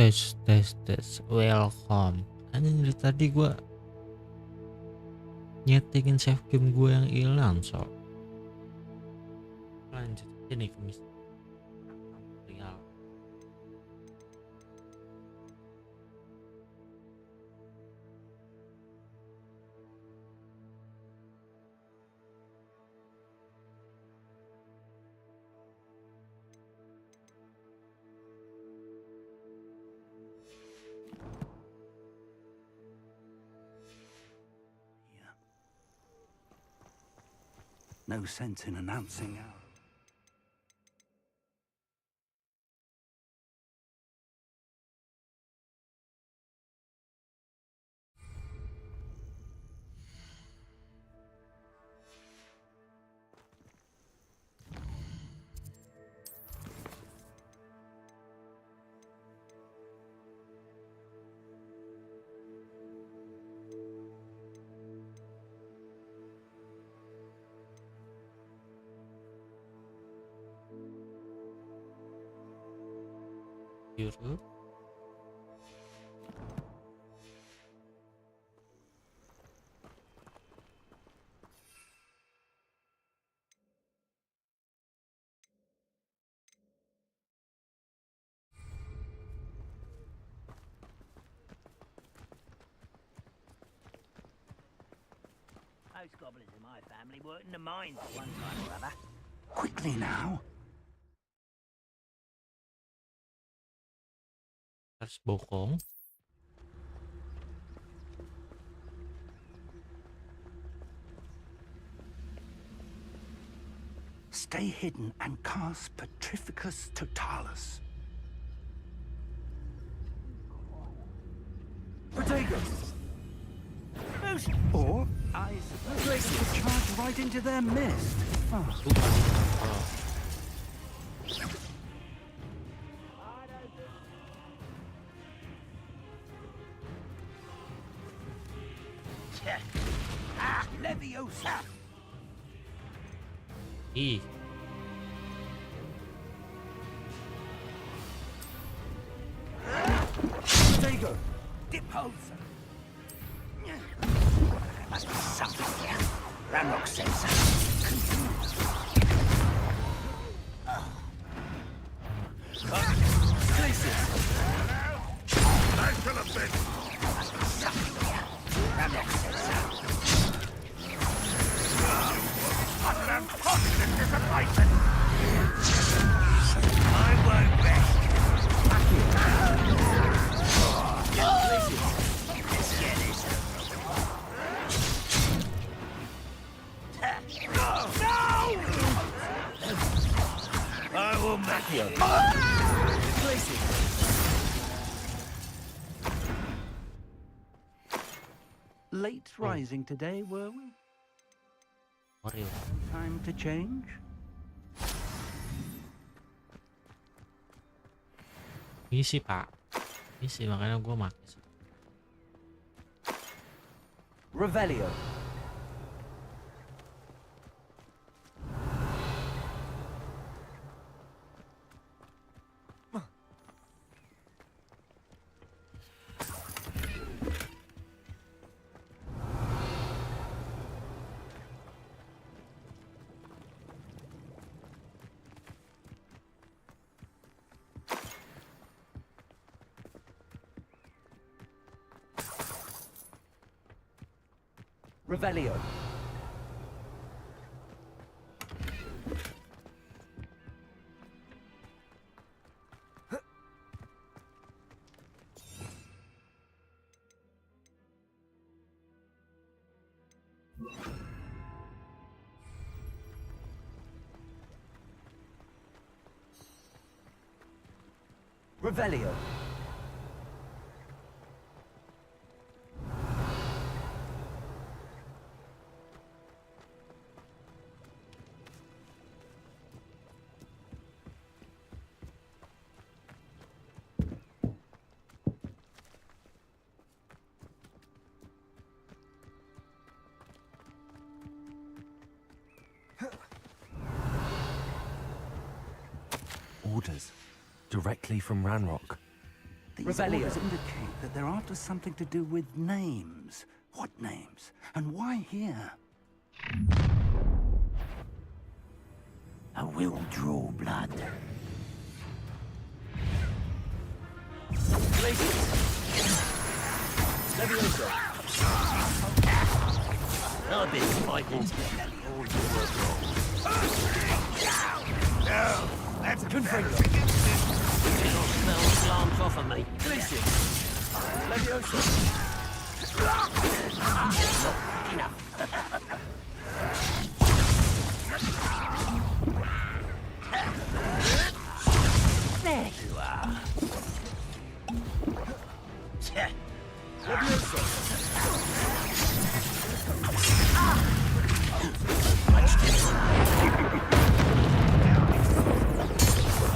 tes welcome. Anjing dari tadi gua nyetingin save game gue yang hilang so. Lanjut ini ke real. No sense in announcing our... Euro. Most goblins in my family worked in the mines at one time or other. Quickly now. Harus bokong. Stay hidden and cast Petrificus Totalis. Potatoes! Or, I suppose they could charge right into their mist. Oh. Leviosa! Ih. Potato! Dipulsa! Must be something here. Ramrock says so. Places! Must be something here. Ramrock says so. Utter positive disappointment. I won't rest. Let's get this I will make you. Late rising today, were we? Mario. Time to change? Isi pak. Isi makanya gue make. Revelio. Revelio. Revelio. Orders directly from Ranrock. These orders indicate that they're after something to do with names. What names? And why here? I will draw blood. I've been fighting. No, that's a good thing. Smell slants off of me. There you are.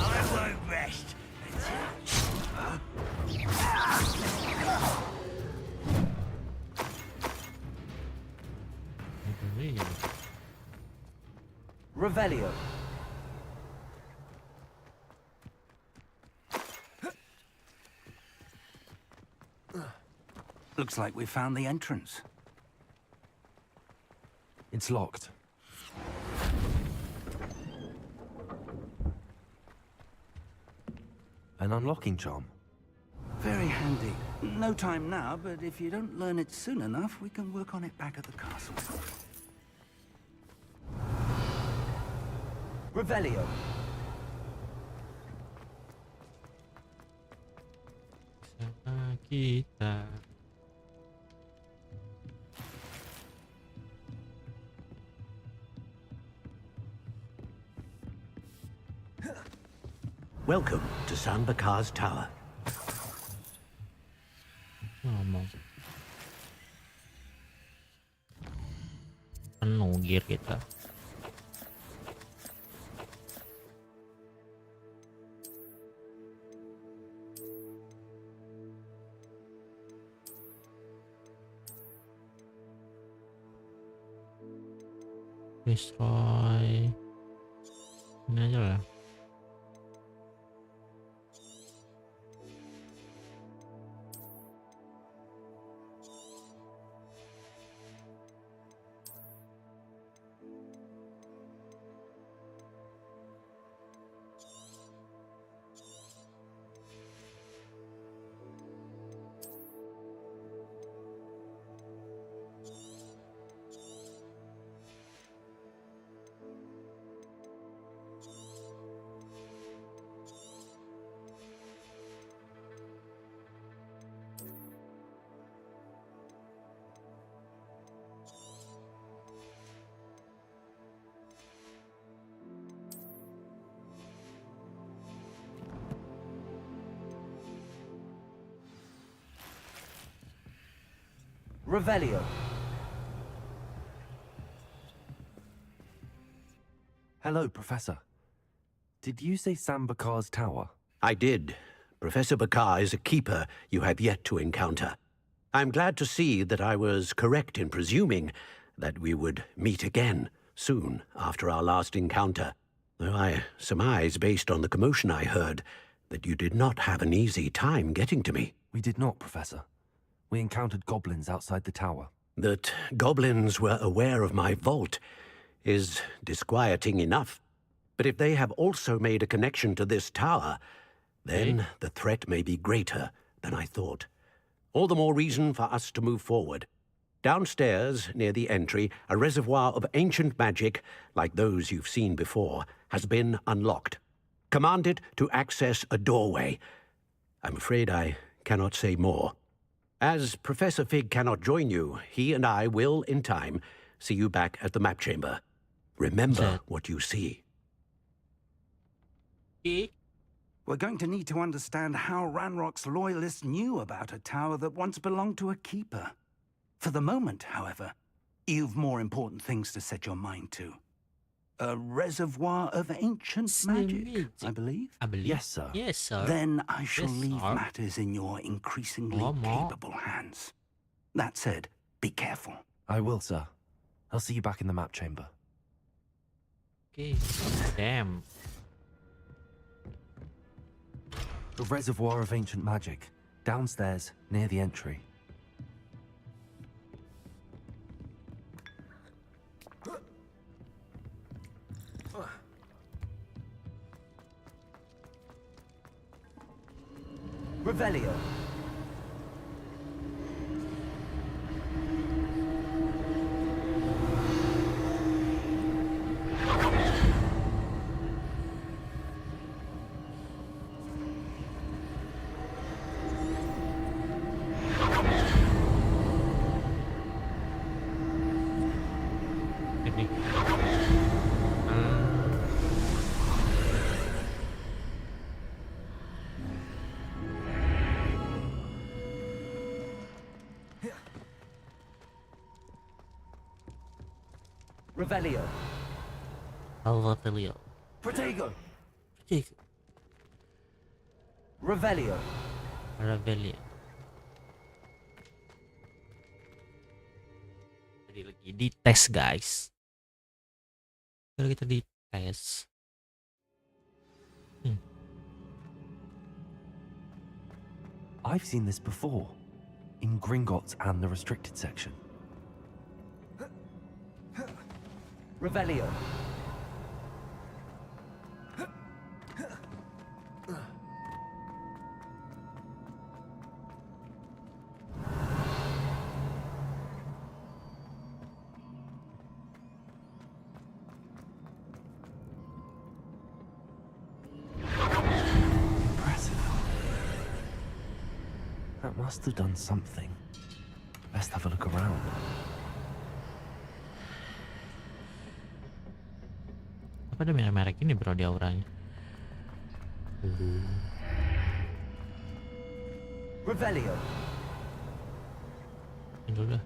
I won't rest. Revelio. Looks like we found the entrance. It's locked. An unlocking charm. Very handy. No time now, but if you don't learn it soon enough, we can work on it back at the castle. Revelio. Sama kita. Welcome to Sambakar's Tower. Ngomong. Penuh gear kita. Destroy. Ini aja lah. Revelio. Hello, Professor. Did you say Sambakar's tower? I did. Professor Bakar is a keeper you have yet to encounter. I'm glad to see that I was correct in presuming that we would meet again soon after our last encounter, though I surmise, based on the commotion I heard, that you did not have an easy time getting to me. We did not, Professor. We encountered goblins outside the tower. That goblins were aware of my vault is disquieting enough. But if they have also made a connection to this tower, then the threat may be greater than I thought. All the more reason for us to move forward. Downstairs, near the entry, a reservoir of ancient magic, like those you've seen before, has been unlocked. Command it to access a doorway. I'm afraid I cannot say more. As Professor Fig cannot join you, he and I will, in time, see you back at the map chamber. Remember what you see. We're going to need to understand how Ranrock's loyalists knew about a tower that once belonged to a keeper. For the moment, however, you've more important things to set your mind to. A reservoir of ancient magic, I believe? Yes, sir. Yes, sir. Then I shall Yes, leave sir. matters in your increasingly capable hands. That said, be careful. I will, sir. I'll see you back in the map chamber. Okay. Damn. A reservoir of ancient magic. Downstairs, near the entry. Revelio. Ini. Revelio. Alvatilio. Protego. Cik. Revelio. Revelia. Jadi lagi di tes guys. Kalau kita di tes. I've seen this before. In Gringotts and the restricted section. Revelio. Impressive. That must have done something. Best have a look around. Apa ada merek-merek ini bro di auranya? Revelio. Ini dulu dah.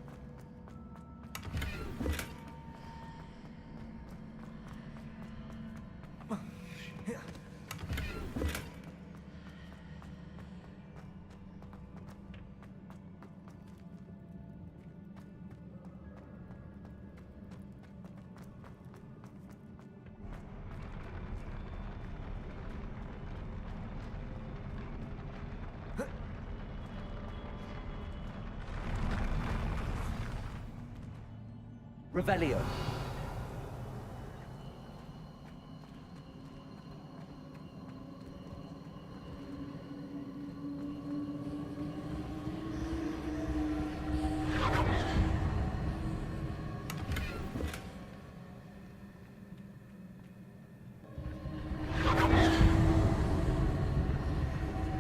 Revelio.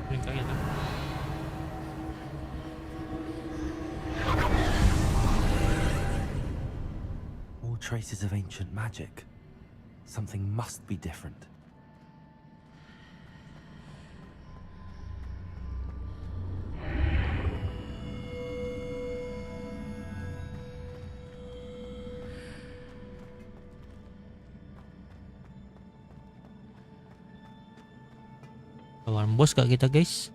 Ringkangnya kan? More traces of ancient magic. Something must be different. Lawan bos gak kita guys?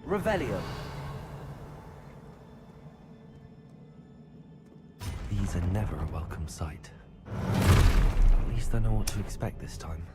Revelio. These are never a welcome sight. At least I know what to expect this time.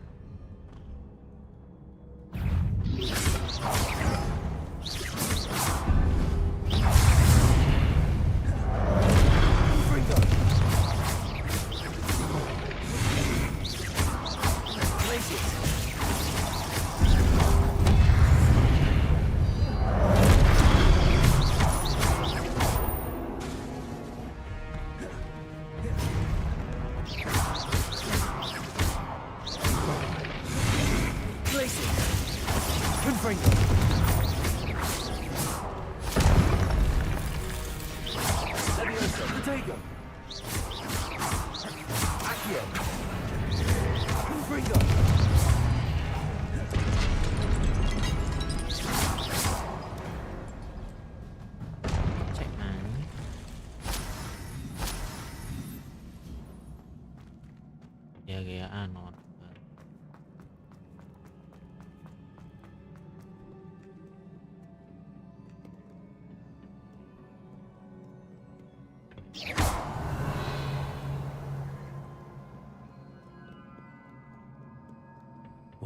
Cek mana? Ya gayaan non.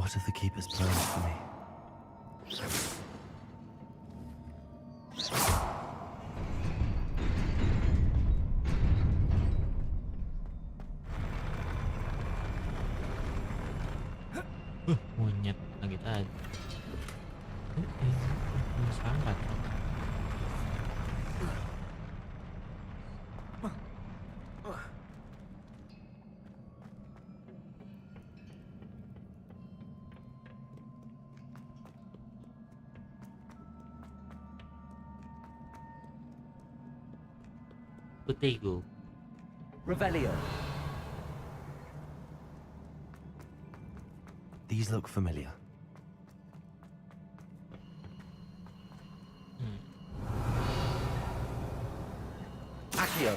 What have the keepers planned for me? Monyet lagi tadi. Sambat. Potato. Revelio. These look familiar. Accio.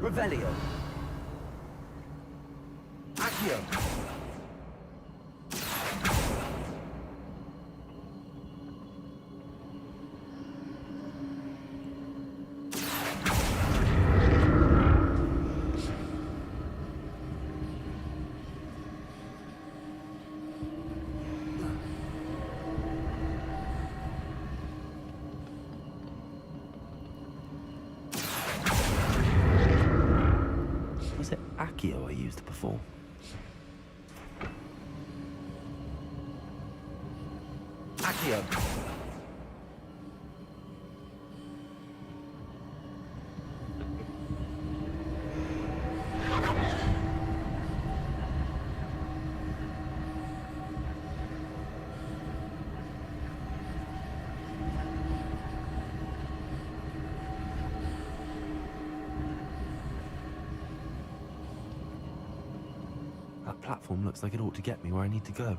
Revelio. Accio. Was it Accio I used before? Accio. That platform looks like it ought to get me where I need to go.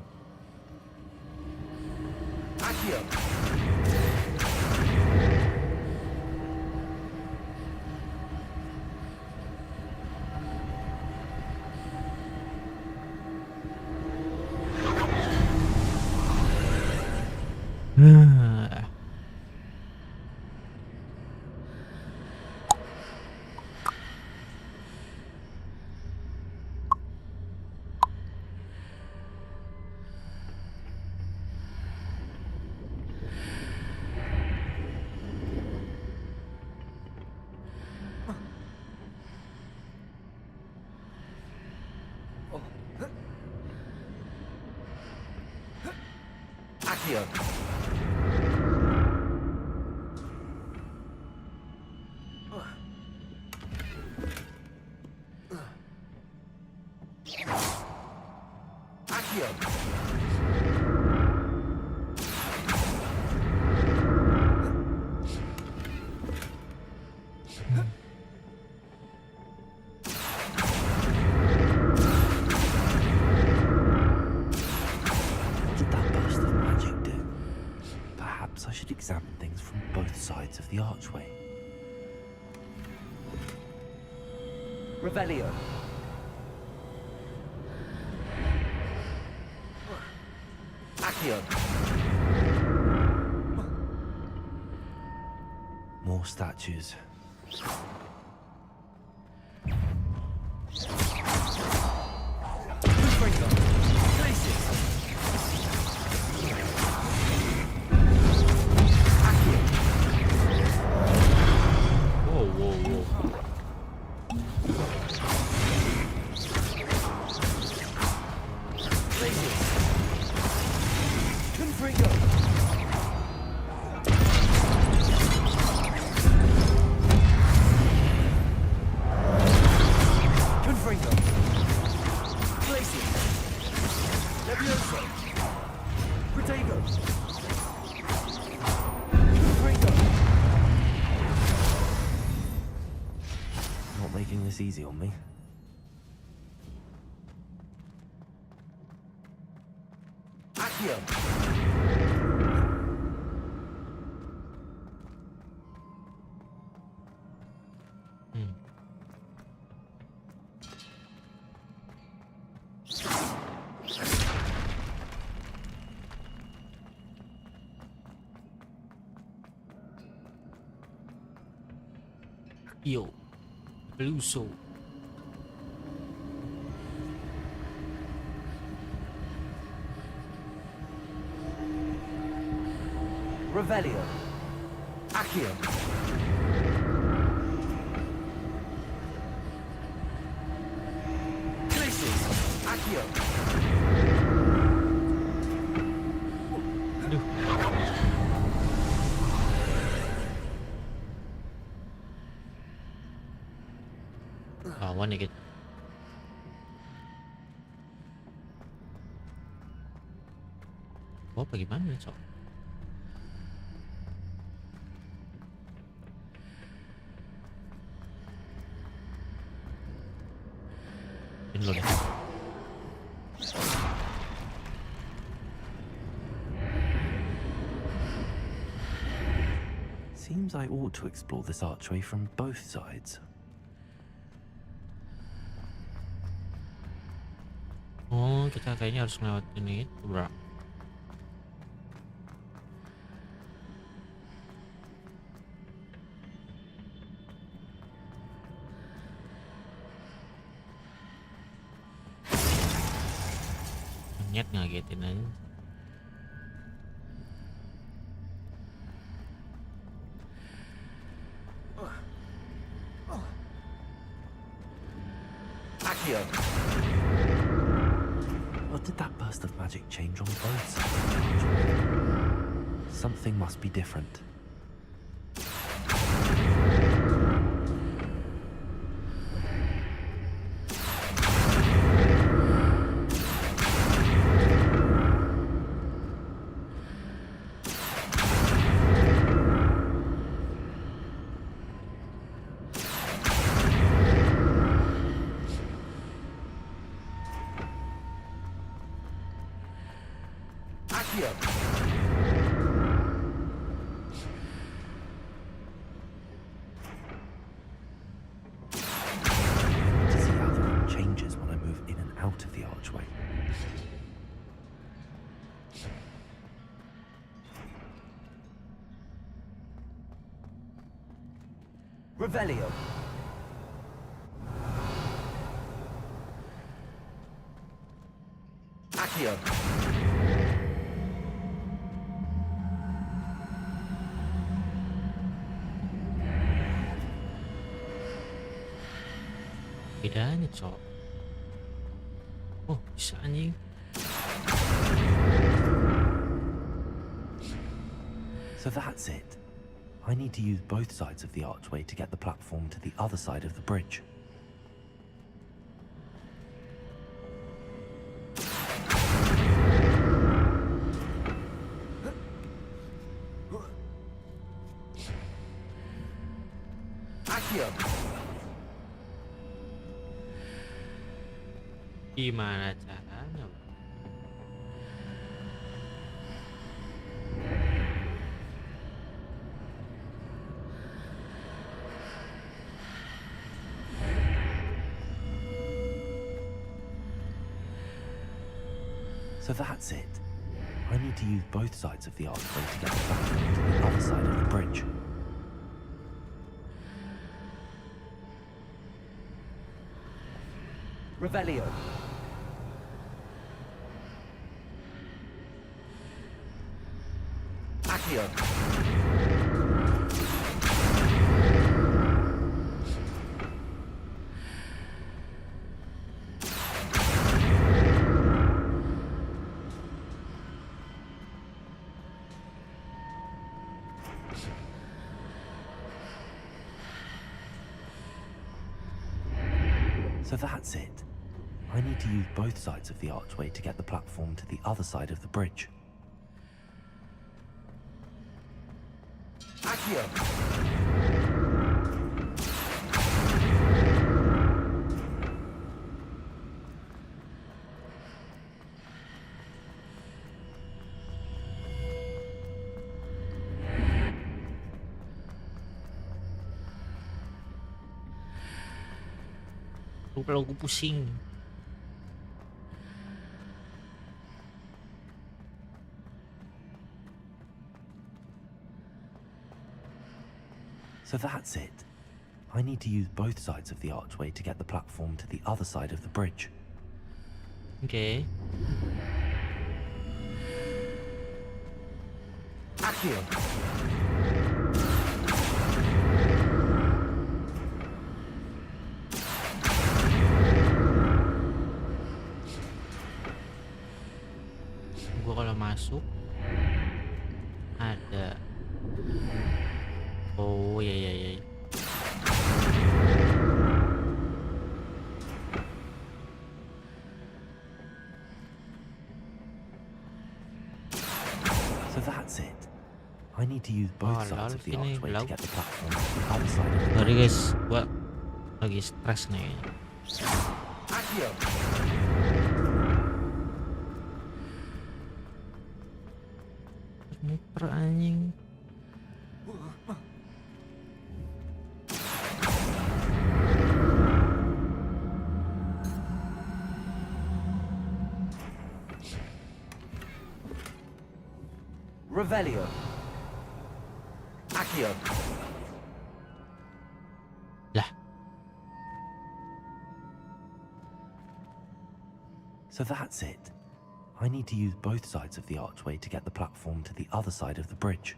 Accio. Accio. Accio. What did that burst of magic do? Perhaps I should examine things from both sides of the archway. Revelio. Accio. More statues. Wow, wow, wow. Not making this easy on me. Accio. Yo, Peluso. Revelio. Accio. Crisis. Accio. Aduh. Lawan ya gitu. Oh, apa gimana so? Ini loh deh. Seems I ought to explore this archway from both sides. Oh, kita kayaknya harus ngelewatin itu, bro. Monyet ngagetin aja. Accio. Or did that burst of magic change on both sides of the archway? Something must be different. Accio. To see how the room changes when I move in and out of the archway. Revelio. Accio. Bedanya, cok. Oh, bisa anjing. So that's it. I need to use both sides of the archway to get the platform to the other side of the bridge. Accio. Gimana caranya, bro? So that's it. I need to use both sides of the archway to get the platform to the other side of the bridge. Revelio. Accio. So that's it. I need to use both sides of the archway to get the platform to the other side of the bridge. Accio. Kalau gue pusing. So that's it. I need to use both sides of the archway to get the platform to the other side of the bridge. Oke. Accio. Gua kalau masuk ada. Oh ya ya ya. So that's it. I need to use both Oh, sides of the lol, sini archway to gelap. get the platform to the other side of the Sorry bridge. guys, gua lagi stres nih. Accio. Muter anjing. Revelio. Accio. Lah, So that's it. I need to use both sides of the archway to get the platform to the other side of the bridge.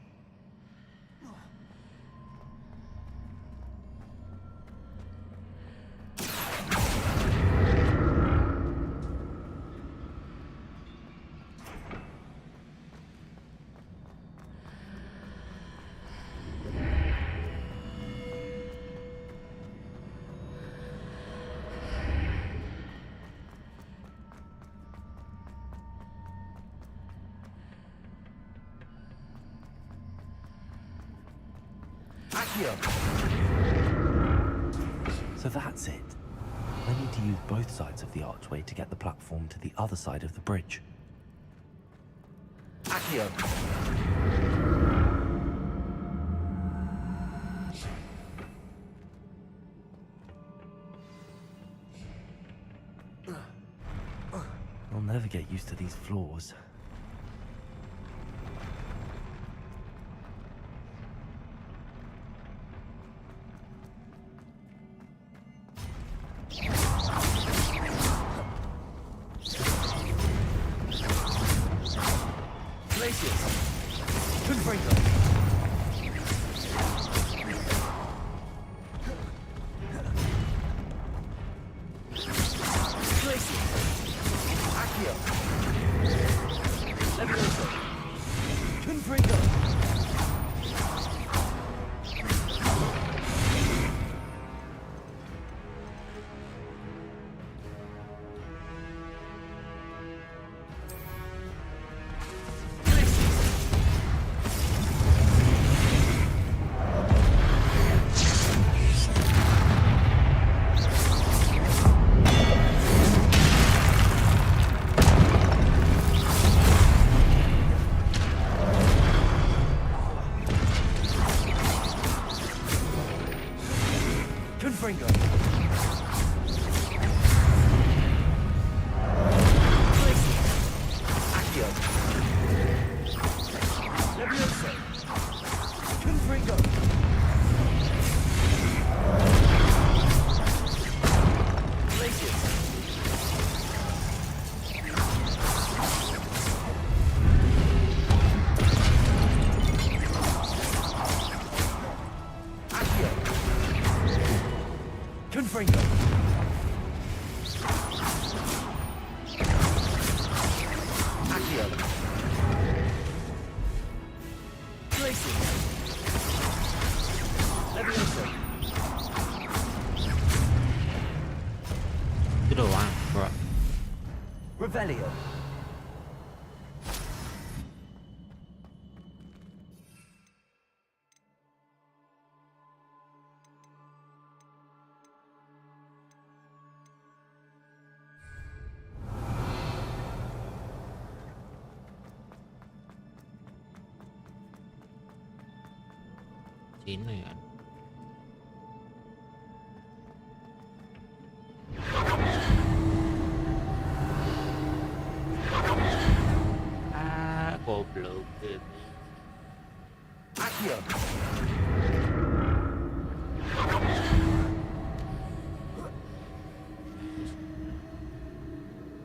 Accio. So that's it. I need to use both sides of the archway to get the platform to the other side of the bridge. Accio. I'll never get used to these floors. Glacius. Confringo. Glacius. Accio. Levioso. Confringo. Confringo. Accio. Levioso. Confringo. Glacius. Accio. Confringo. Accio. Glacius. Levioso. itu doang, bro. Revelio. Sini kan. Ah, goblok. Accio.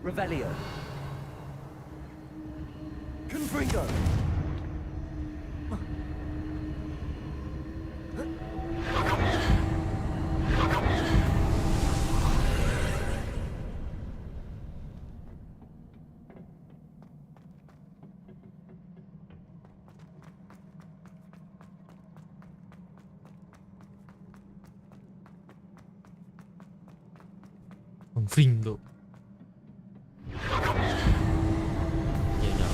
Revelio. Confringo. Confringo. Ya udah.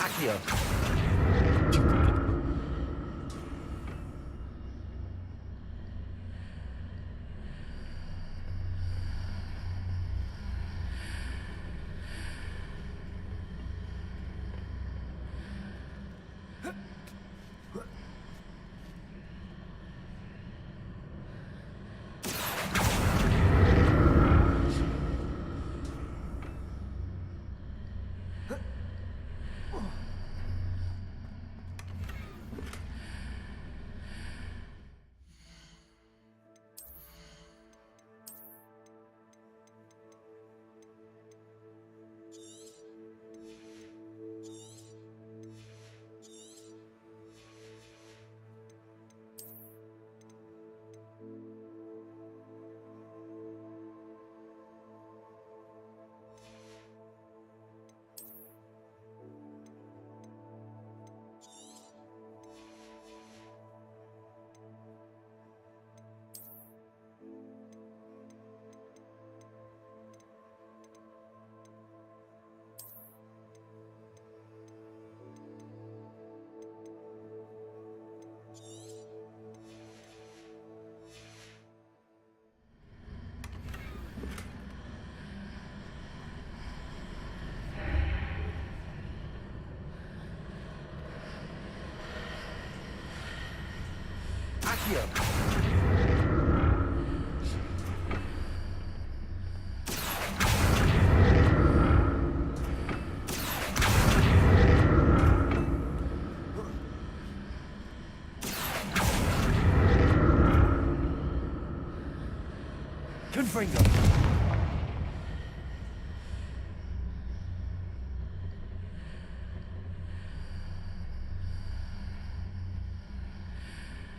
Accio. Accio. Confringo.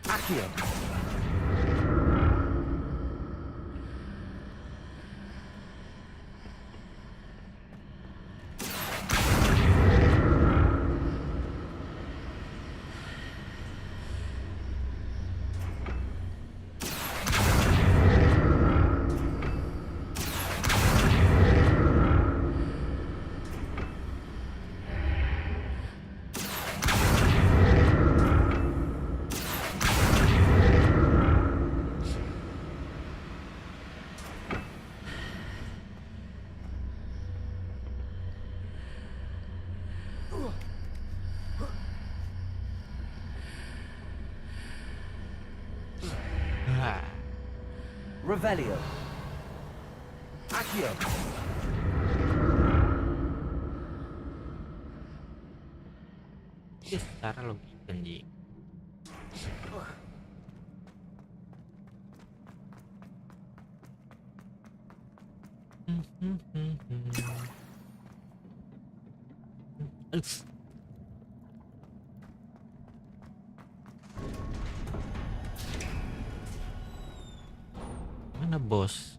Accio. Ah, Revelio. Accio. ini secara logika anjing. Uff. Mana bos?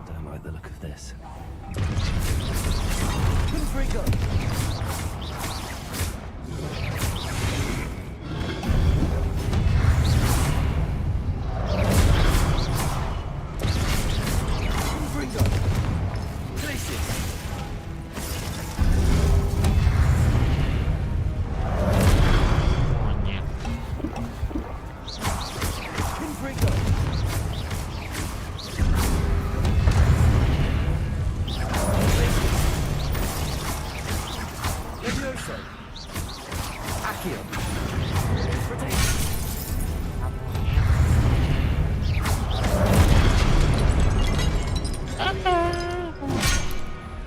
Don't like the look of this. Confringo.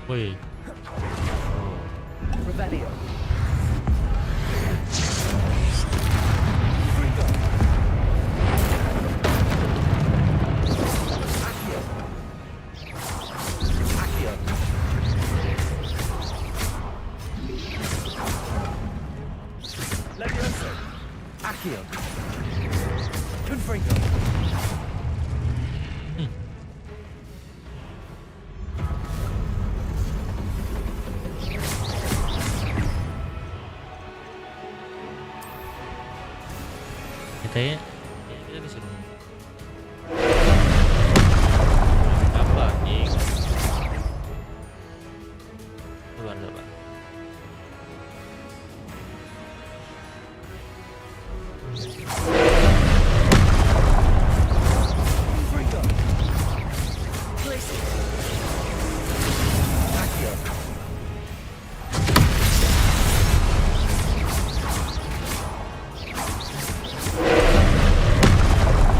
Wih, Revelio. Levioso. Accio. Confringo. kita di sini. Apa anjing? Luar coba. Confringo. Glacier. Accio.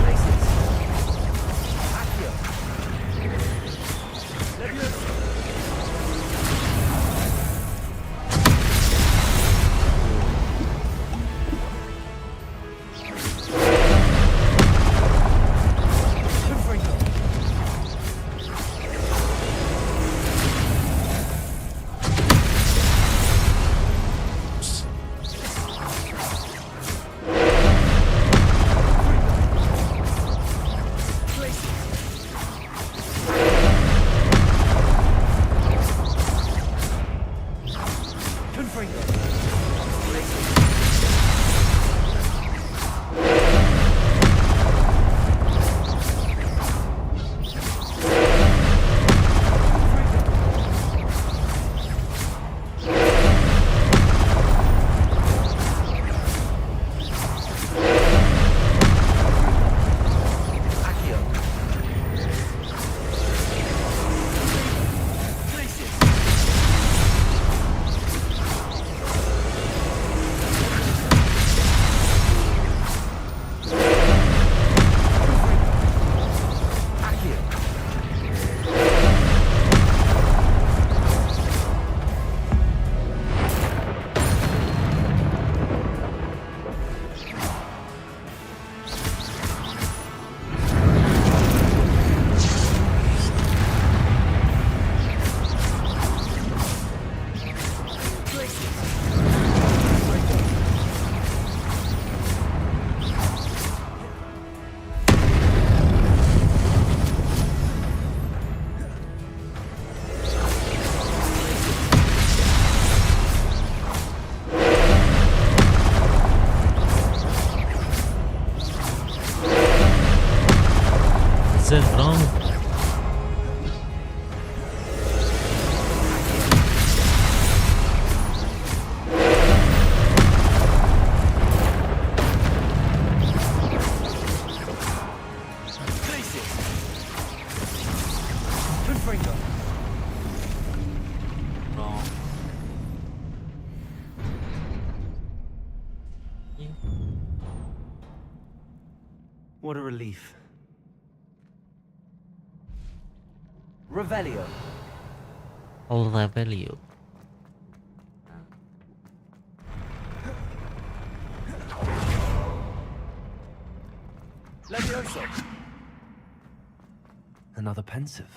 Glacier. Accio. Levioso. Confringo. Glacier. Confringo. Glacier. Accio. Glacier. Accio. Zerong. Glacier. Confringo. Wrong. What a relief. Revelio. All the value. Levioso. Another pensive.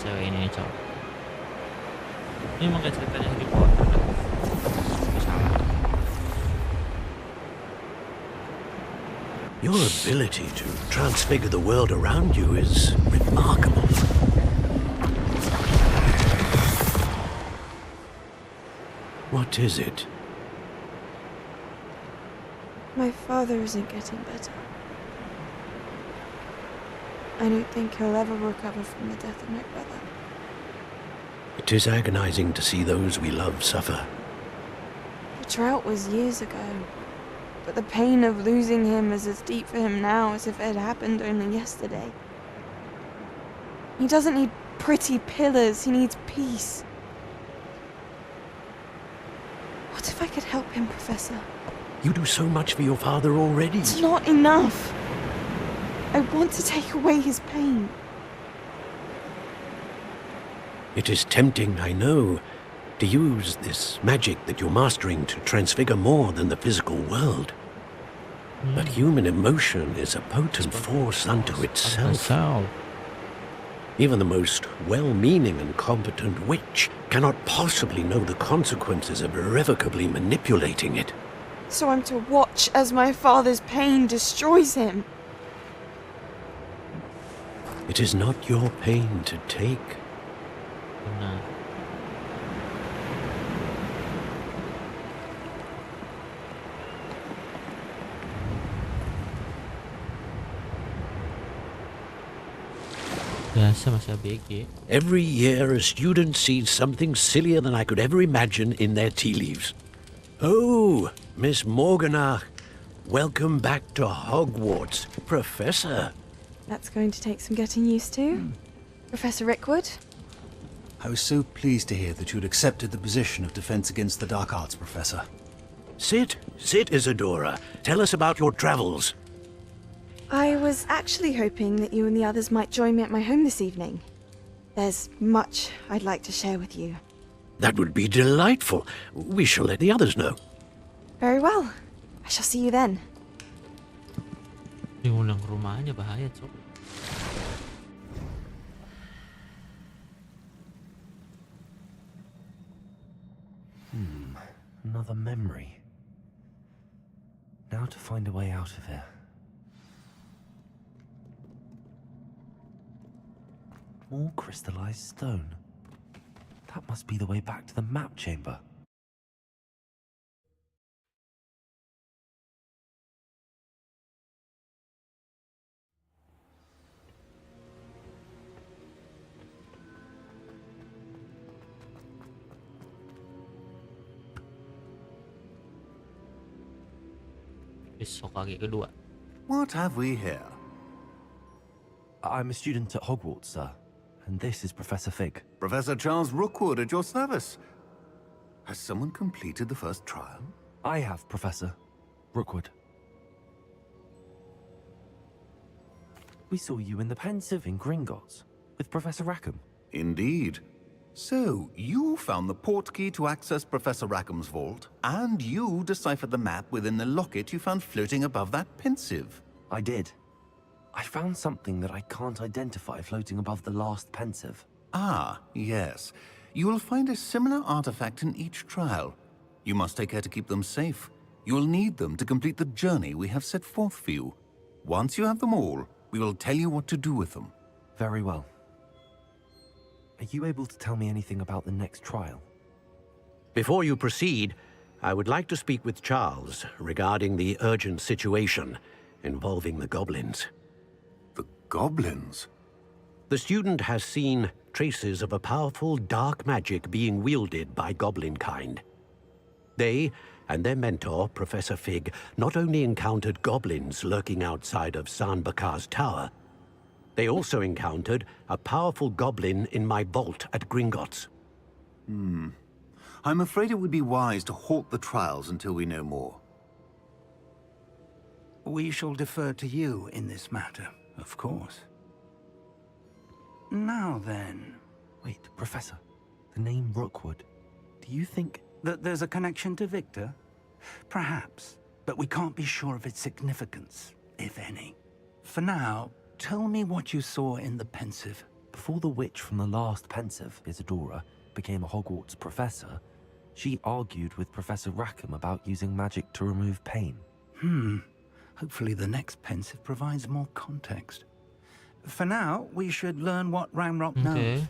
cewek ini cowok. Ini emang kayak ceritanya Harry Potter kan? Nggak salah. Your ability to transfigure the world around you is remarkable. What is it? My father isn't getting better. I don't think he'll ever recover from the death of my brother. It is agonizing to see those we love suffer. The drought was years ago, but the pain of losing him is as deep for him now as if it had happened only yesterday. He doesn't need pretty pillars, he needs peace. What if I could help him, Professor? You do so much for your father already. It's not enough. I want to take away his pain. It is tempting, I know, to use this magic that you're mastering to transfigure more than the physical world. But human emotion is a potent force unto itself. Even the most well-meaning and competent witch cannot possibly know the consequences of irrevocably manipulating it. So I'm to watch as my father's pain destroys him. It is not your pain to take. Benar. Biasa masih ABG. Every year a student sees something sillier than I could ever imagine in their tea leaves. Oh, Miss Morganach, welcome back to Hogwarts, Professor. That's going to take some getting used to. Professor Rickwood? I was so pleased to hear that you'd accepted the position of Defense Against the Dark Arts, Professor. Sit, Isadora. Tell us about your travels. I was actually hoping that you and the others might join me at my home this evening. There's much I'd like to share with you. That would be delightful. We shall let the others know. Very well. I shall see you then. Diundang ke rumah aja bahaya, Cok. Another memory. Now to find a way out of here. More crystallized stone. That must be the way back to the map chamber. Besok kaki kedua. What have we here? I'm a student at Hogwarts, sir. And this is Professor Fig. Professor Charles Rookwood at your service. Has someone completed the first trial? I have, Professor Rookwood. We saw you in the Pensive in Gringotts with Professor Rackham. Indeed. So, you found the portkey to access Professor Rackham's vault, and you deciphered the map within the locket you found floating above that Pensive. I did. I found something that I can't identify floating above the last Pensive. Ah, yes. You will find a similar artifact in each trial. You must take care to keep them safe. You will need them to complete the journey we have set forth for you. Once you have them all, we will tell you what to do with them. Very well. Are you able to tell me anything about the next trial? Before you proceed, I would like to speak with Charles regarding the urgent situation involving the goblins. The goblins? The student has seen traces of a powerful dark magic being wielded by goblin kind. They and their mentor, Professor Fig, not only encountered goblins lurking outside of San Bakar's tower, they also encountered a powerful goblin in my vault at Gringotts. I'm afraid it would be wise to halt the trials until we know more. We shall defer to you in this matter, of course. Now then, Wait, Professor. The name Rookwood. Do you think... that there's a connection to Victor? Perhaps, but we can't be sure of its significance, if any. For now, tell me what you saw in the Pensive. Before the witch from the last pensive, Isadora, became a Hogwarts professor, she argued with Professor Rackham about using magic to remove pain. Hopefully the next pensive provides more context. For now, we should learn what Ranrock knows.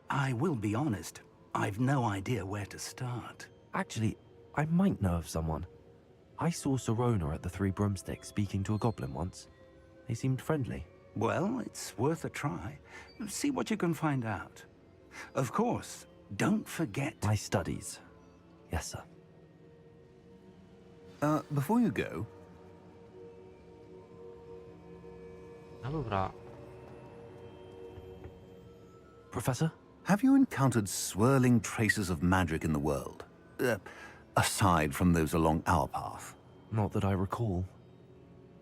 I will be honest, I've no idea where to start. Actually, I might know of someone. I saw Sirona at the Three Broomsticks speaking to a goblin once. They seemed friendly. Well, it's worth a try. See what you can find out. Of course, don't forget... My studies. Yes, sir. Before you go, Apa, bro? Professor? have you encountered swirling traces of magic in the world? Aside from those along our path. Not that I recall.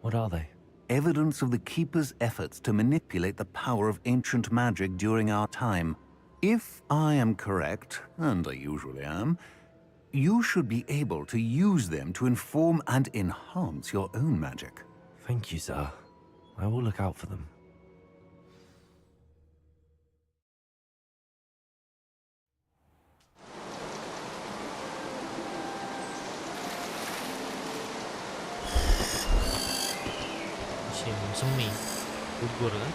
What are they? Evidence of the Keeper's efforts to manipulate the power of ancient magic during our time. If I am correct, and I usually am, you should be able to use them to inform and enhance your own magic. Thank you, sir. I will look out for them. Musim semi. Gugur kan?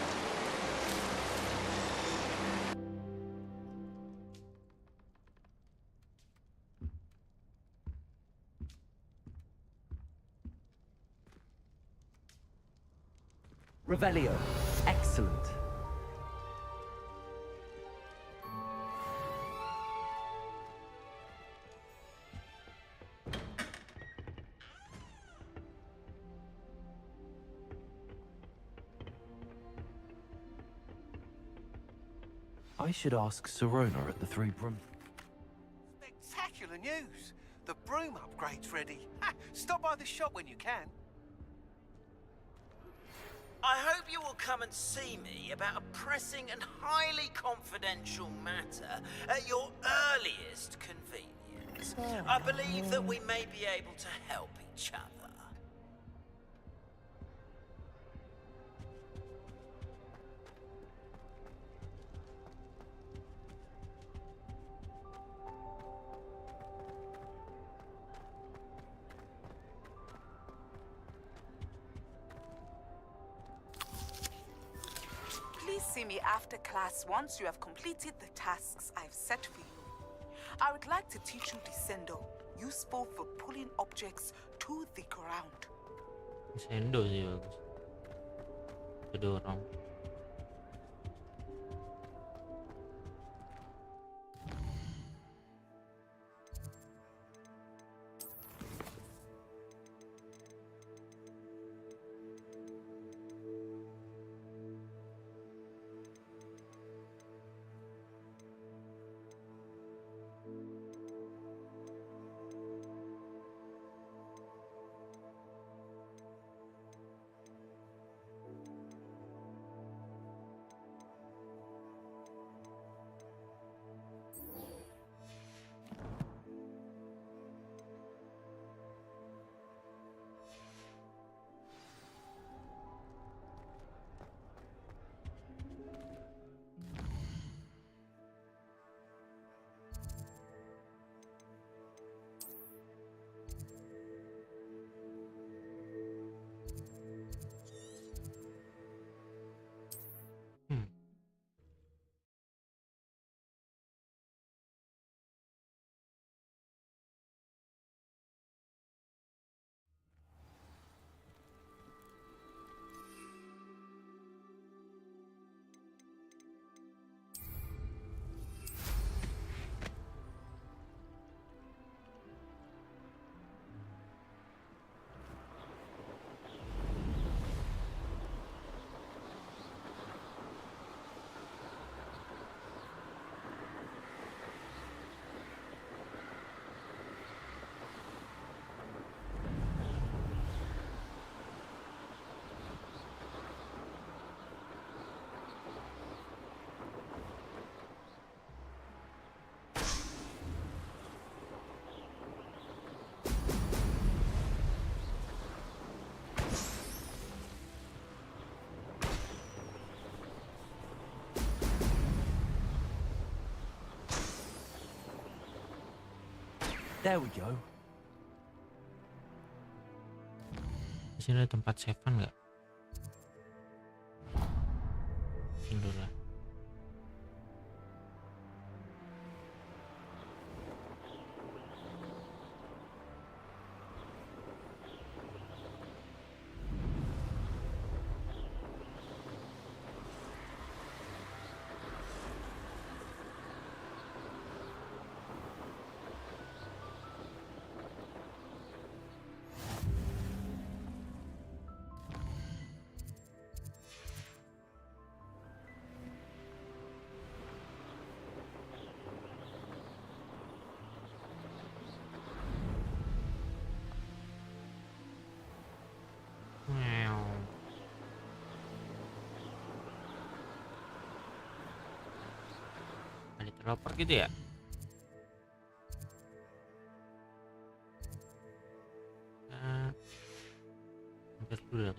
Revelio. Excellent. I should ask Sirona at the Three Broom... Spectacular news! The broom upgrade's ready. Ha! Stop by the shop when you can. I hope you will come and see me about a pressing and highly confidential matter at your earliest convenience. I believe that we may be able to help each other. Please see me after class once you have completed the tasks I've set for you. I would like to teach you Descendo, useful for pulling objects to the ground. Indo sih bagus. Kedorong. There we go. Di sini ada tempat save-an nggak? Tidur lah. Ada teleport gitu ya? Hampir dulu ya.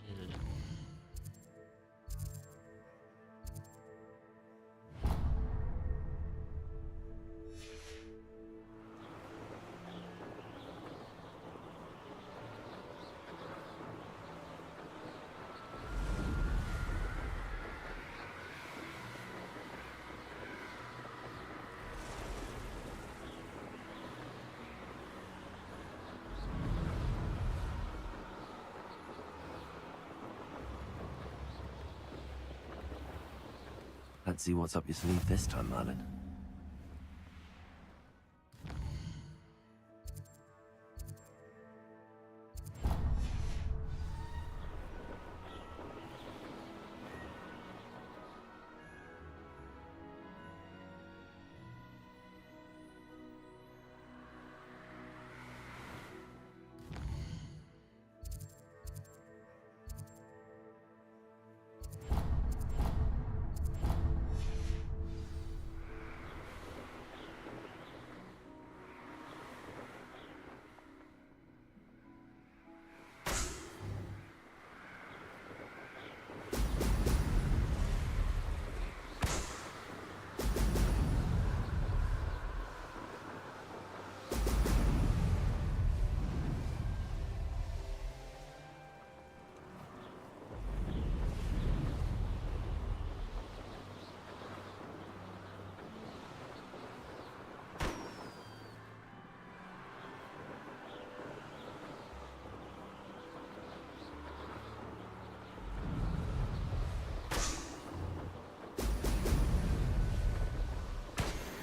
Let's see what's up your sleeve this time, Merlin.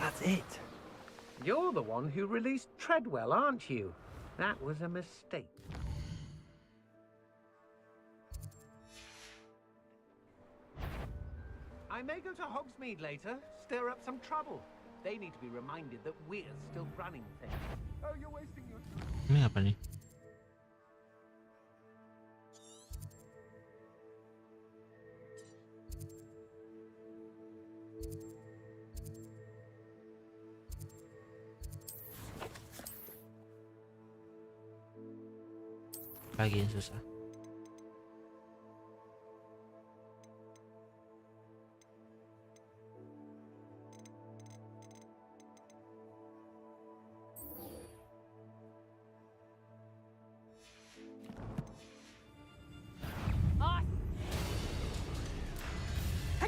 That's it. You're the one who released Treadwell, aren't you? That was a mistake. I may go to Hogsmeade later, stir up some trouble. They need to be reminded that we're still running things. Oh, you're wasting your time. Ini apa nih? Lagi yang susah.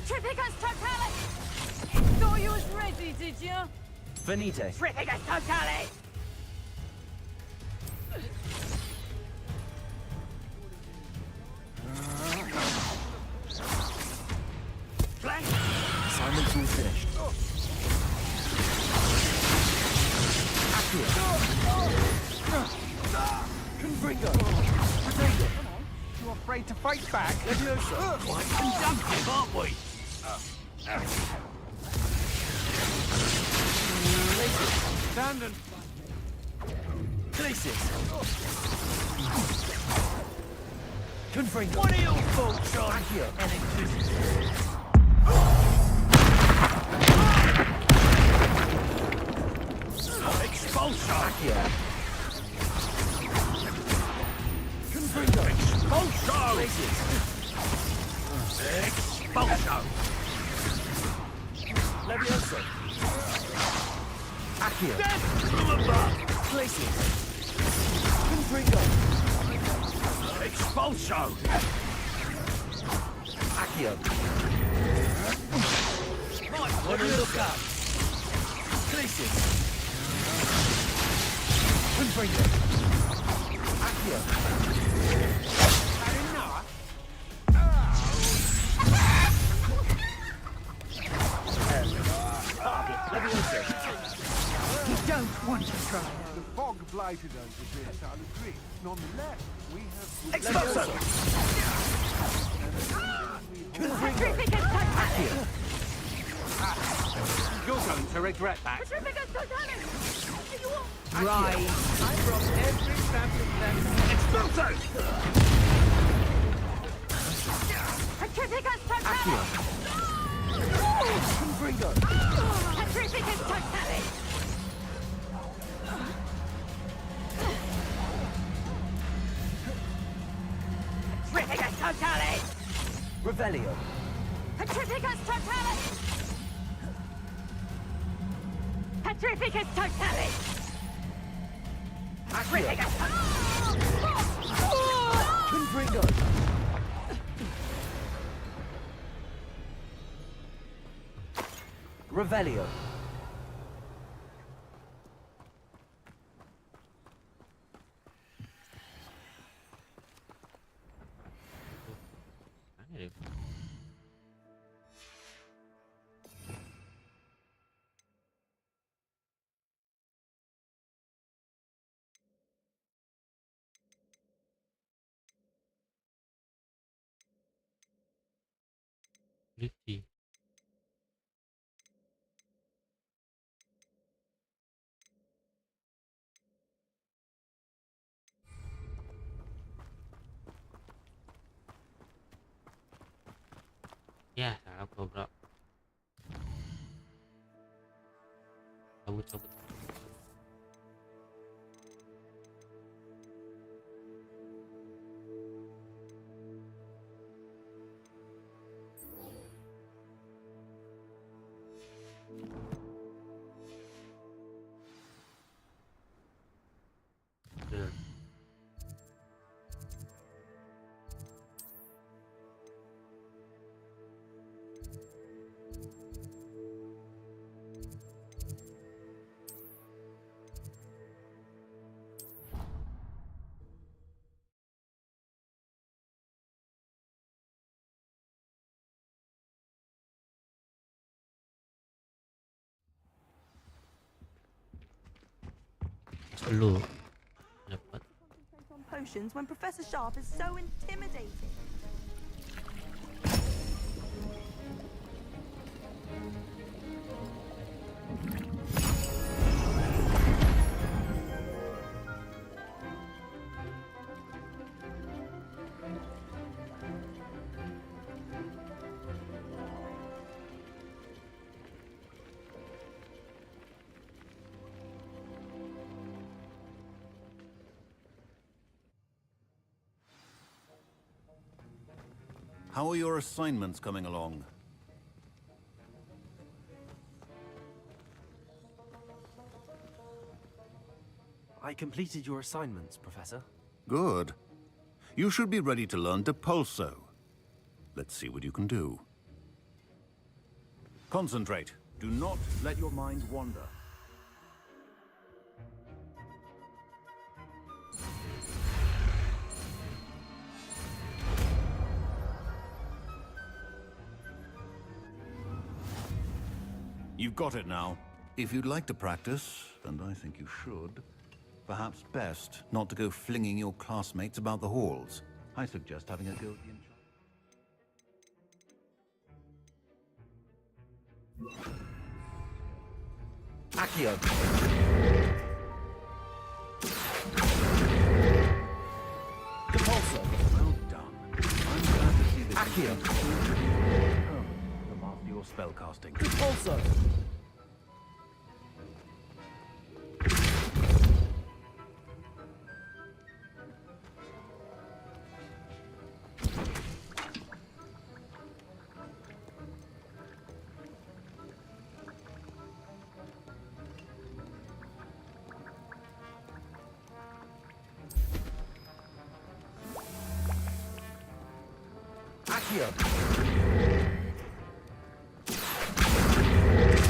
Trificus Totalis! Thought you was ready, did you? Venite. Trificus Totalis! Assignment's all finished. Confringo! Potato! You afraid to fight back? Quite conjunctive, aren't we? Stand and Places. Confringo. What are your thoughts on Electricity. expulsion? Here. Confringo. Expulsion! Places. Expulsion! Levioso. Accio. Death to the butt! Glacius. Confringo. Expulso! Accio. Might want to look up. Glacius. Confringo. Accio. You don't want to try. The fog blighted us a bit, I'll agree. Nonetheless, we have... Expulso. Petrificus totalis! You're going to regret that. Petrificus totalis! Right. I brought every family member. Expulso! Petrificus totalis! Confringo. Petrificus totalis! Petrificus totalis! Revelio. Petrificus totalis! Petrificus totalis! Petrificus Confringo. Revelio. Lucky. Ya, salah gua, bro. Cabut. Dulu dapat. On potions when Professor Sharp is so intimidating. How are your assignments coming along? I completed your assignments, Professor. Good. You should be ready to learn Depulso. Let's see what you can do. Concentrate. Do not let your mind wander. You've got it now. If you'd like to practice, and I think you should, perhaps best not to go flinging your classmates about the halls. I suggest having a go at the Accio. Depulso. Well done. I'm glad to see this. Accio. To master your spellcasting. Depulso. Accio.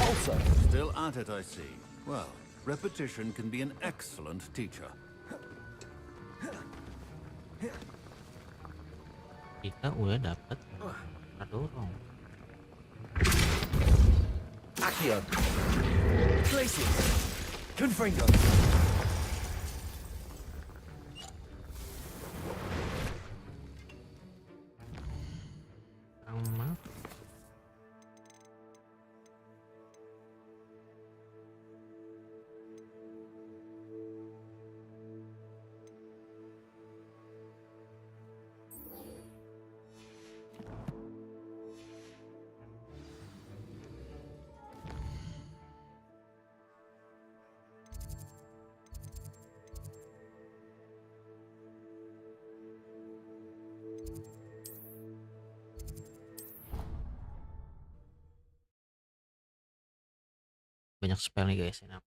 Also. Still at it, I see. Well, repetition can be an excellent teacher. Kita udah dapat dorong. Accio. Places. Confringo. Sama. Banyak spell nih guys, enak.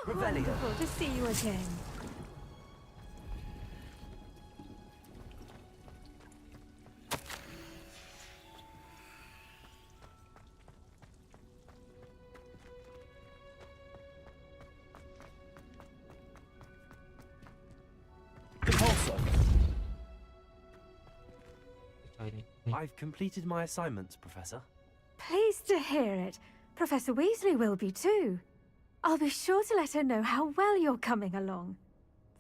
Revelio. Wonderful to see you again. Compulso. I've completed my assignments, Professor. Pleased to hear it. Professor Weasley will be too. I'll be sure to let her know how well you're coming along.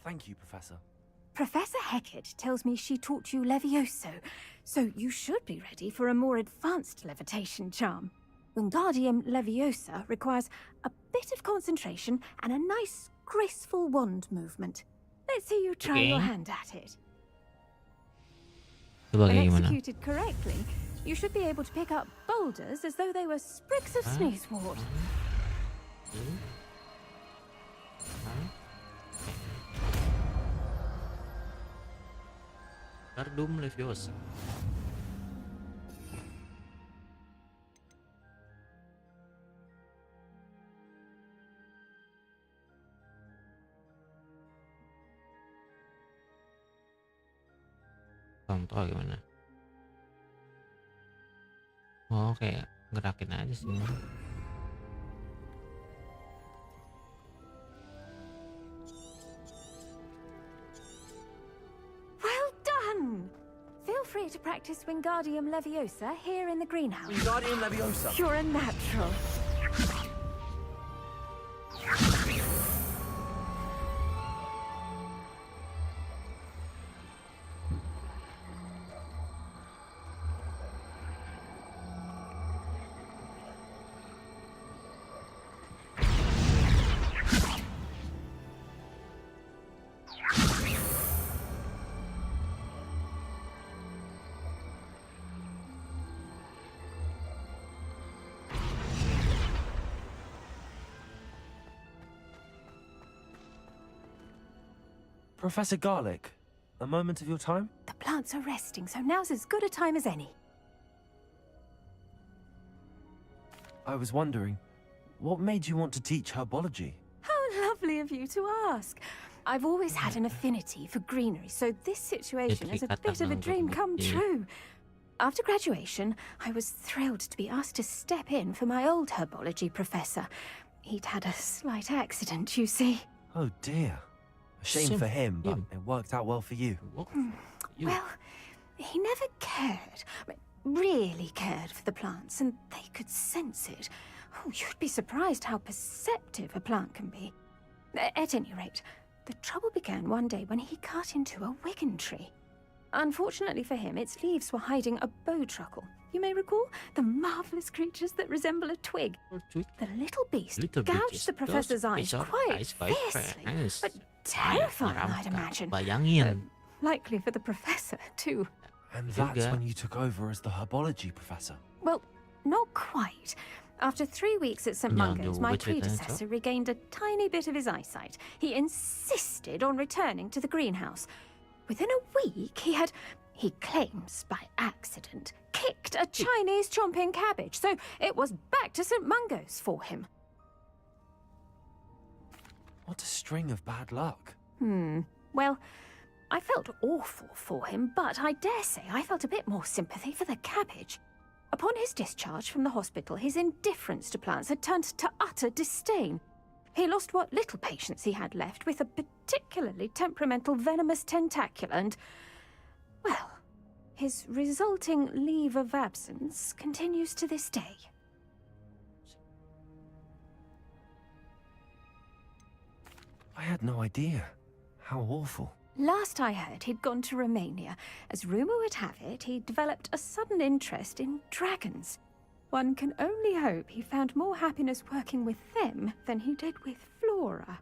Thank you, Professor. Professor Hecat tells me she taught you Levioso, so you should be ready for a more advanced levitation charm. Wingardium Leviosa requires a bit of concentration and a nice, graceful wand movement. Let's see you try your hand at it. When executed correctly, you should be able to pick up boulders as though they were sprigs of sneezewort. Wingardium Leviosa. Contoh gimana? Oh, kayak gerakin aja sih. Feel free to practice Wingardium Leviosa here in the greenhouse. Wingardium Leviosa. You're a natural. Professor Garlick, a moment of your time? The plants are resting, so now's as good a time as any. I was wondering, what made you want to teach herbology? How lovely of you to ask. I've always had an affinity for greenery, so this situation is a bit of a dream come true. After graduation, I was thrilled to be asked to step in for my old herbology professor. He'd had a slight accident, you see. Oh dear. A shame for him, but it worked out well for you. Well, he never cared, really cared for the plants, and they could sense it. Oh, you'd be surprised how perceptive a plant can be. At any rate, the trouble began one day when he cut into a wiggen tree. Unfortunately for him, its leaves were hiding a bowtruckle. You may recall the marvelous creatures that resemble a twig. The little beast gouged the professor's eyes quite fiercely, but terrifying, Nyeram I'd kan. imagine. Bayangin. Likely for the professor, too. And Juga. that's when you took over as the herbology professor. Well, not quite. After 3 weeks at St. Panjang Mungo's, juga my ceritanya, Cok. predecessor regained a tiny bit of his eyesight. He insisted on returning to the greenhouse. Within a week, he claims by accident, kicked a Chinese chomping cabbage, so it was back to St. Mungo's for him. What a string of bad luck. Well, I felt awful for him, but I dare say I felt a bit more sympathy for the cabbage. Upon his discharge from the hospital, his indifference to plants had turned to utter disdain. He lost what little patience he had left with a particularly temperamental venomous tentacula and, well, his resulting leave of absence continues to this day. I had no idea. How awful. Last I heard, he'd gone to Romania. As rumour would have it, he developed a sudden interest in dragons. One can only hope he found more happiness working with them than he did with Flora.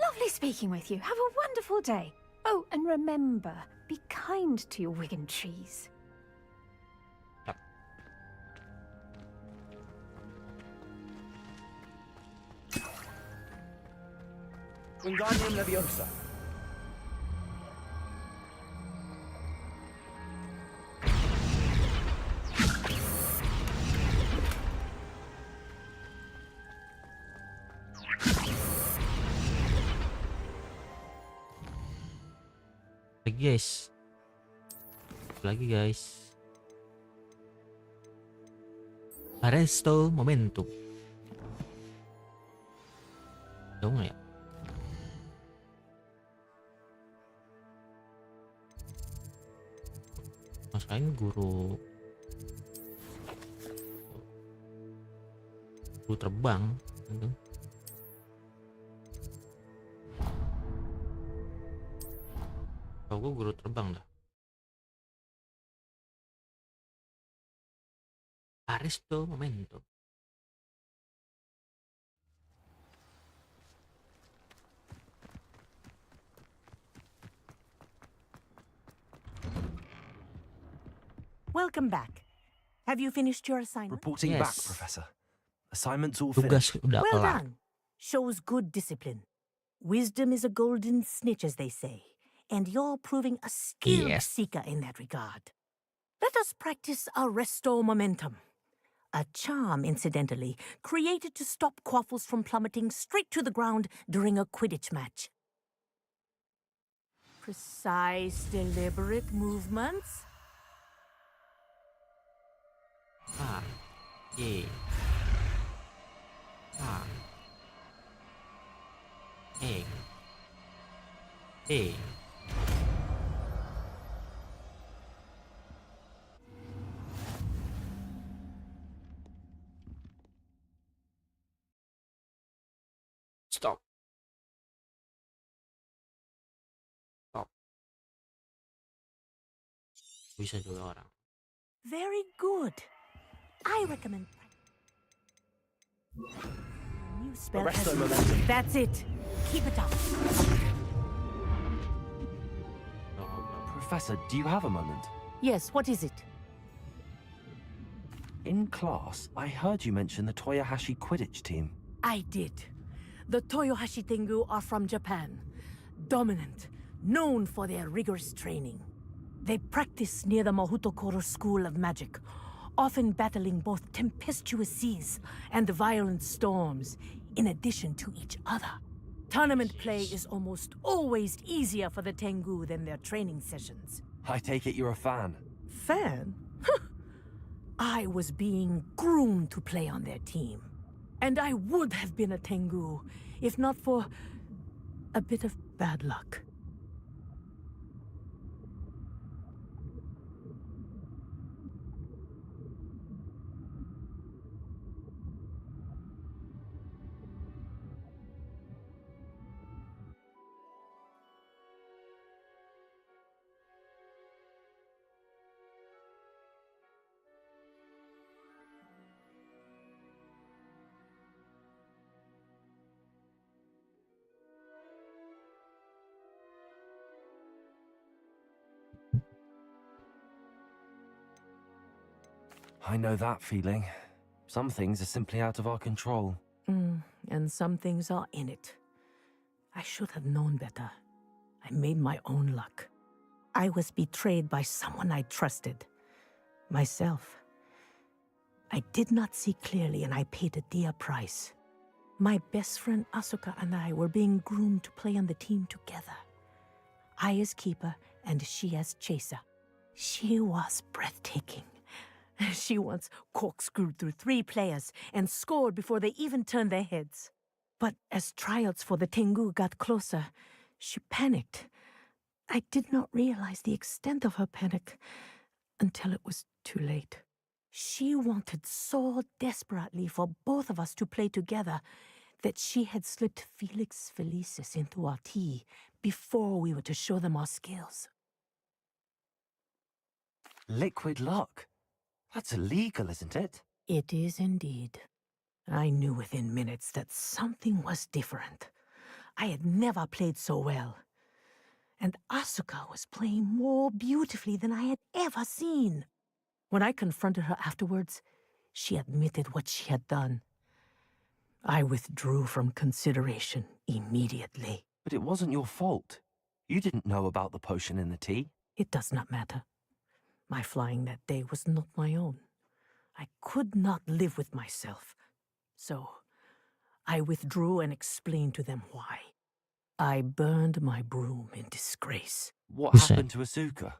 Lovely speaking with you. Have a wonderful day. Oh, and remember, be kind to your Wigan trees. Wingardium Leviosa. Lagi guys. Arresto Momentum. Jauh nggak ya? Masain guru terbang gitu. Oh, gue guru terbang dah. Arresto Momentum. Welcome back. Have you finished your assignment? Reporting back, Yes. Professor. Assignment's all Tugas finished. udah Well kelar. done. Shows good discipline. Wisdom is a golden snitch, as they say, and you're proving a skilled Yes. seeker in that regard. Let us practice Arresto Momentum. A charm, incidentally, created to stop quaffles from plummeting straight to the ground during a Quidditch match. Precise, deliberate movements. A. E. A. E. E. Stop. Stop. Bisa dua orang. Very good. I recommend. New spell Arresto has- Momentum. That's it. Keep it up. Professor, do you have a moment? Yes, what is it? In class, I heard you mention the Toyohashi Quidditch team. I did. The Toyohashi Tengu are from Japan. Dominant, known for their rigorous training. They practice near the Mahutokoro School of Magic, often battling both tempestuous seas and violent storms, in addition to each other. Tournament play is almost always easier for the Tengu than their training sessions. I take it you're a fan. Fan? I was being groomed to play on their team. And I would have been a Tengu, if not for a bit of bad luck. I know that feeling. Some things are simply out of our control. And some things are in it. I should have known better. I made my own luck. I was betrayed by someone I trusted. Myself. I did not see clearly and I paid a dear price. My best friend Asuka and I were being groomed to play on the team together. I as keeper and she as chaser. She was breathtaking. She once corkscrewed through 3 players and scored before they even turned their heads. But as tryouts for the Tengu got closer, she panicked. I did not realize the extent of her panic until it was too late. She wanted so desperately for both of us to play together that she had slipped Felix Felicis into our tea before we were to show them our skills. Liquid luck? That's illegal, isn't it? It is indeed. I knew within minutes that something was different. I had never played so well. And Asuka was playing more beautifully than I had ever seen. When I confronted her afterwards, she admitted what she had done. I withdrew from consideration immediately. But it wasn't your fault. You didn't know about the potion in the tea. It does not matter. My flying that day was not my own. I could not live with myself. So, I withdrew and explained to them why. I burned my broom in disgrace. What happened to Asuka?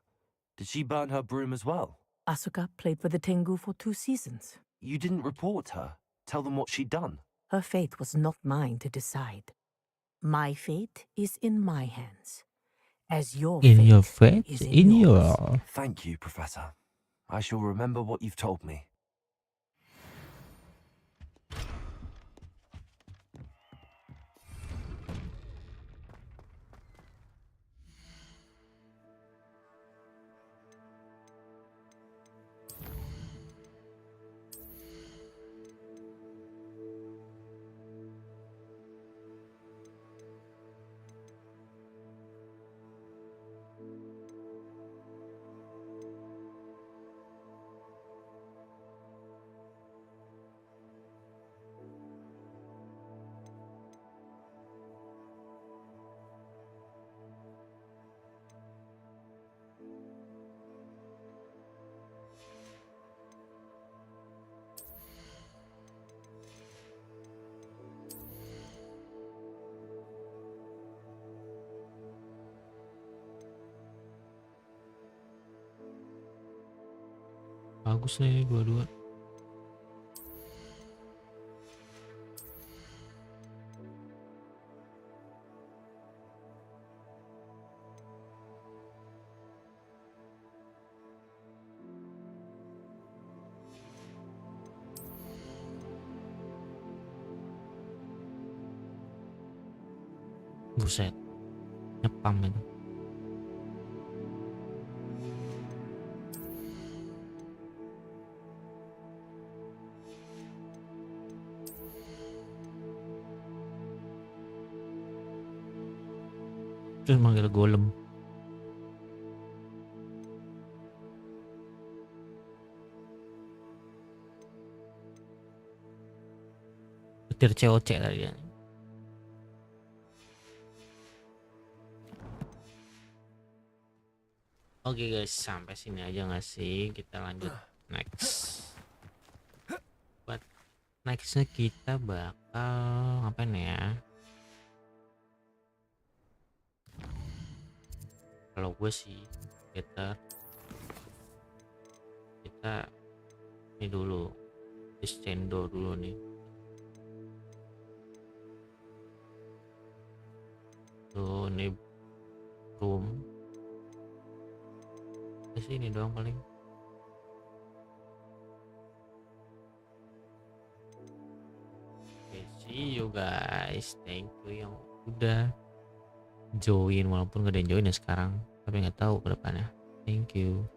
Did she burn her broom as well? Asuka played for the Tengu for 2 seasons. You didn't report her? Tell them what she'd done? Her fate was not mine to decide. My fate is in my hands. As your In fate your fate? is In yours. your... Thank you, Professor. I shall remember what you've told me. Bagus nih dua-dua. Buset. Nyepam itu. Terus manggil golem. Petir COC tadi ya. Oke guys, sampai sini aja nggak sih? Kita lanjut next. Buat nextnya kita bakal ngapain ya? Kalau gue sih kita ini dulu discendo dulu nih. Tuh nih room. Sini doang paling. Okay, see you guys. Thank you yang udah join, walaupun gak ada yang join ya sekarang, tapi nggak tahu ke depannya. Thank you.